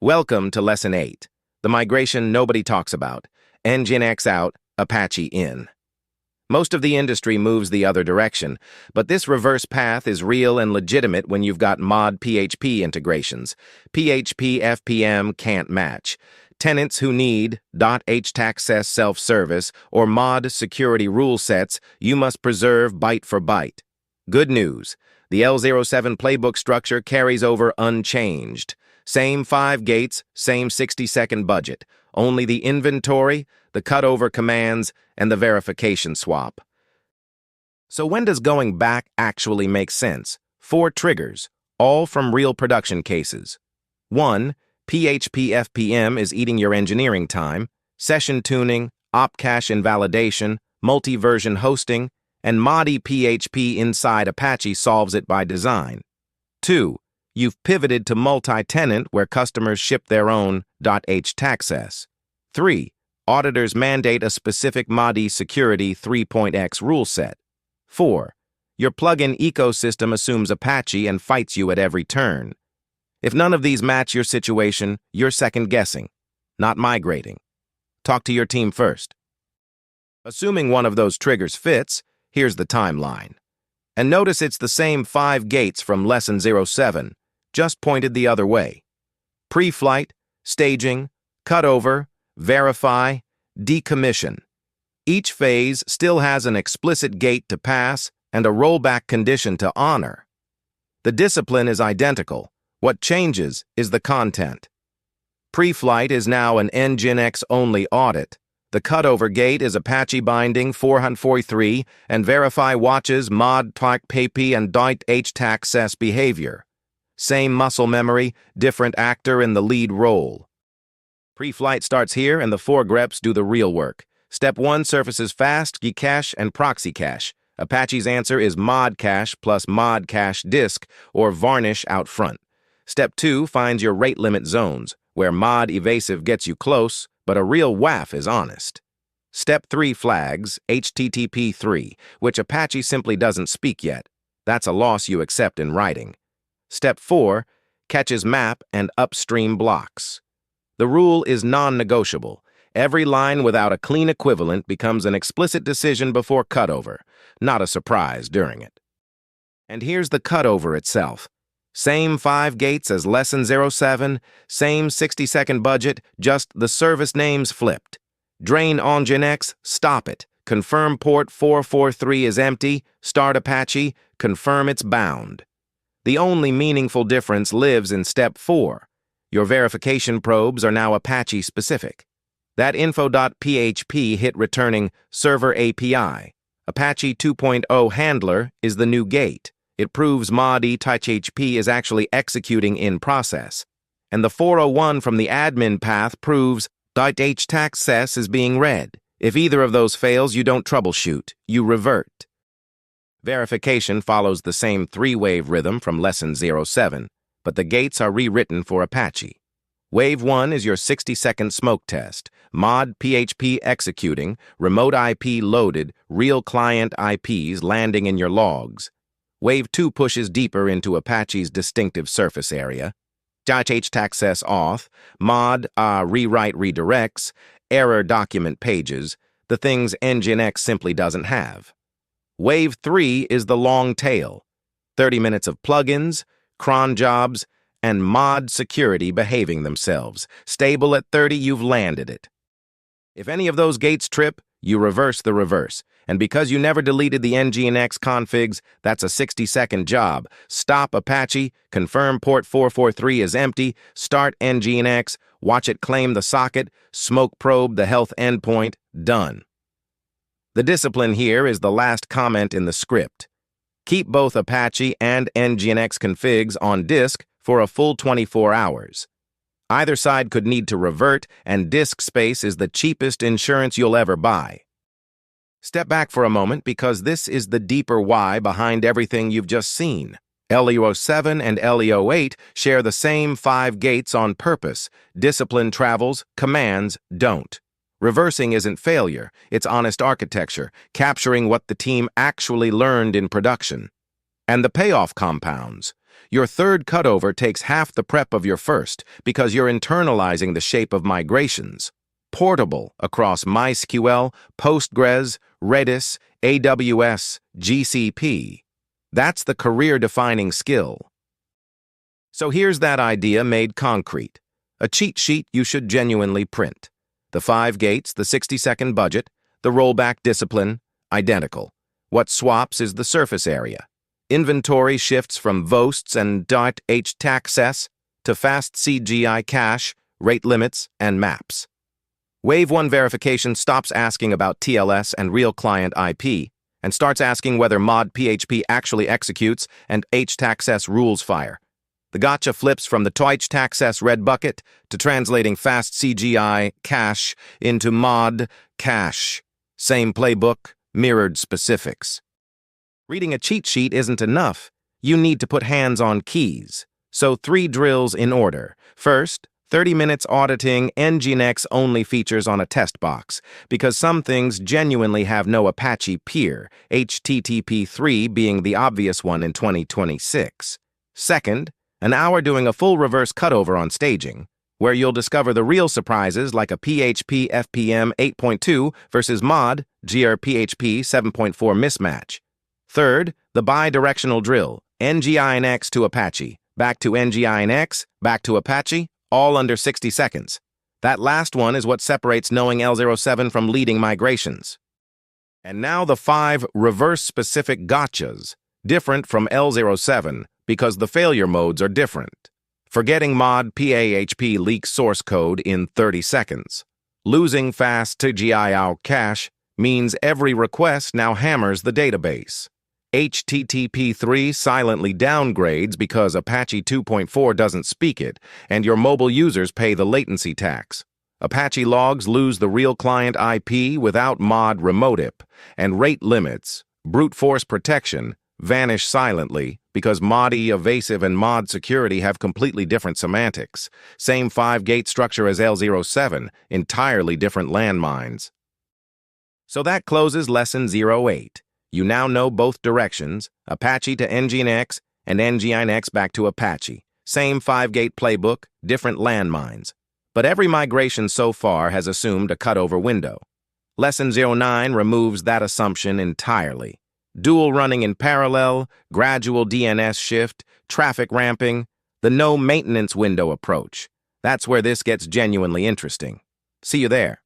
Welcome to Lesson 8, the migration nobody talks about, Nginx out, Apache in. Most of the industry moves the other direction, but this reverse path is real and legitimate when you've got mod PHP integrations. PHP FPM can't match. Tenants who need .htaccess self-service or mod security rule sets you must preserve byte for byte. Good news, the L07 playbook structure carries over unchanged. Same 5 gates, same 60-second budget. Only the inventory, the cutover commands, and the verification swap. So when does going back actually make sense? 4 triggers, all from real production cases. 1. PHP FPM is eating your engineering time. Session tuning, opcache invalidation, multi-version hosting, and Modi PHP inside Apache solves it by design. 2. You've pivoted to multi-tenant where customers ship their own htaccess. 3. Auditors mandate a specific Modi security 3.x rule set. 4. Your plugin ecosystem assumes Apache and fights you at every turn. If none of these match your situation, you're second-guessing, not migrating. Talk to your team first. Assuming one of those triggers fits, here's the timeline. And notice it's the same 5 gates from Lesson 07, just pointed the other way. Pre-flight, staging, cutover, verify, decommission. Each phase still has an explicit gate to pass and a rollback condition to honor. The discipline is identical. What changes is the content. Pre-flight is now an nginx-only audit. The cutover gate is Apache binding 443 and verify watches mod PHP and htaccess behavior. Same muscle memory, different actor in the lead role. Pre-flight starts here and the 4 greps do the real work. Step 1 surfaces fast, cache, and proxy cache. Apache's answer is mod cache plus mod cache disk or varnish out front. Step 2 finds your rate limit zones, where mod evasive gets you close, but a real WAF is honest. Step 3 flags HTTP 3, which Apache simply doesn't speak yet. That's a loss you accept in writing. Step 4 catches map and upstream blocks. The rule is non-negotiable. Every line without a clean equivalent becomes an explicit decision before cutover, not a surprise during it. And here's the cutover itself. Same 5 gates as Lesson 07, same 60-second budget, just the service names flipped. Drain Nginx, stop it. Confirm port 443 is empty, start Apache, confirm it's bound. The only meaningful difference lives in Step 4. Your verification probes are now Apache-specific. That info.php hit returning Server API. Apache 2.0 handler is the new gate. It proves Modi PHP is actually executing in process. And the 401 from the admin path proves htaccess is being read. If either of those fails, you don't troubleshoot, you revert. Verification follows the same 3-wave rhythm from Lesson 07, but the gates are rewritten for Apache. Wave 1 is your 60-second smoke test, mod PHP executing, remote IP loaded, real client IPs landing in your logs. Wave 2 pushes deeper into Apache's distinctive surface area. htaccess auth, mod rewrite redirects, error document pages, the things Nginx simply doesn't have. Wave 3 is the long tail, 30 minutes of plugins, cron jobs, and mod security behaving themselves. Stable at 30, you've landed it. If any of those gates trip, you reverse the reverse. And because you never deleted the nginx configs, that's a 60-second job. Stop Apache, confirm port 443 is empty, start nginx, watch it claim the socket, smoke probe the health endpoint, done. The discipline here is the last comment in the script. Keep both Apache and nginx configs on disk for a full 24 hours. Either side could need to revert, and disk space is the cheapest insurance you'll ever buy. Step back for a moment because this is the deeper why behind everything you've just seen. LE07 and LE08 share the same 5 gates on purpose. Discipline travels, commands don't. Reversing isn't failure, it's honest architecture, capturing what the team actually learned in production. And the payoff compounds. Your third cutover takes half the prep of your first because you're internalizing the shape of migrations. Portable across MySQL, Postgres, Redis, AWS, GCP. That's the career-defining skill. So here's that idea made concrete. A cheat sheet you should genuinely print. The 5 gates, the 60-second budget, the rollback discipline, identical. What swaps is the surface area. Inventory shifts from vhosts and htaccess to fast CGI cache, rate limits, and maps. Wave 1 verification stops asking about TLS and real client IP and starts asking whether mod PHP actually executes and htaccess rules fire. The gotcha flips from the htaccess red bucket to translating fast CGI cache into mod cache. Same playbook, mirrored specifics. Reading a cheat sheet isn't enough. You need to put hands on keys. So 3 drills in order. First, 30 minutes auditing nginx-only features on a test box, because some things genuinely have no Apache peer, HTTP 3 being the obvious one in 2026. Second, an hour doing a full reverse cutover on staging, where you'll discover the real surprises like a PHP FPM 8.2 versus mod grphp 7.4 mismatch. Third, the bi-directional drill, nginx to Apache, back to nginx, back to Apache, all under 60 seconds. That last one is what separates knowing L07 from leading migrations. And now the 5 reverse-specific gotchas, different from L07 because the failure modes are different. Forgetting mod PHP leaks source code in 30 seconds. Losing fast CGI cache means every request now hammers the database. HTTP 3 silently downgrades because Apache 2.4 doesn't speak it, and your mobile users pay the latency tax. Apache logs lose the real client IP without mod remoteip, and rate limits, brute force protection, vanish silently because mod evasive and mod security have completely different semantics. Same 5-gate structure as L07, entirely different landmines. So that closes lesson 08. You now know both directions, Apache to Nginx and Nginx back to Apache. Same 5-gate playbook, different landmines. But every migration so far has assumed a cutover window. Lesson 09 removes that assumption entirely. Dual running in parallel, gradual DNS shift, traffic ramping, the no maintenance window approach. That's where this gets genuinely interesting. See you there.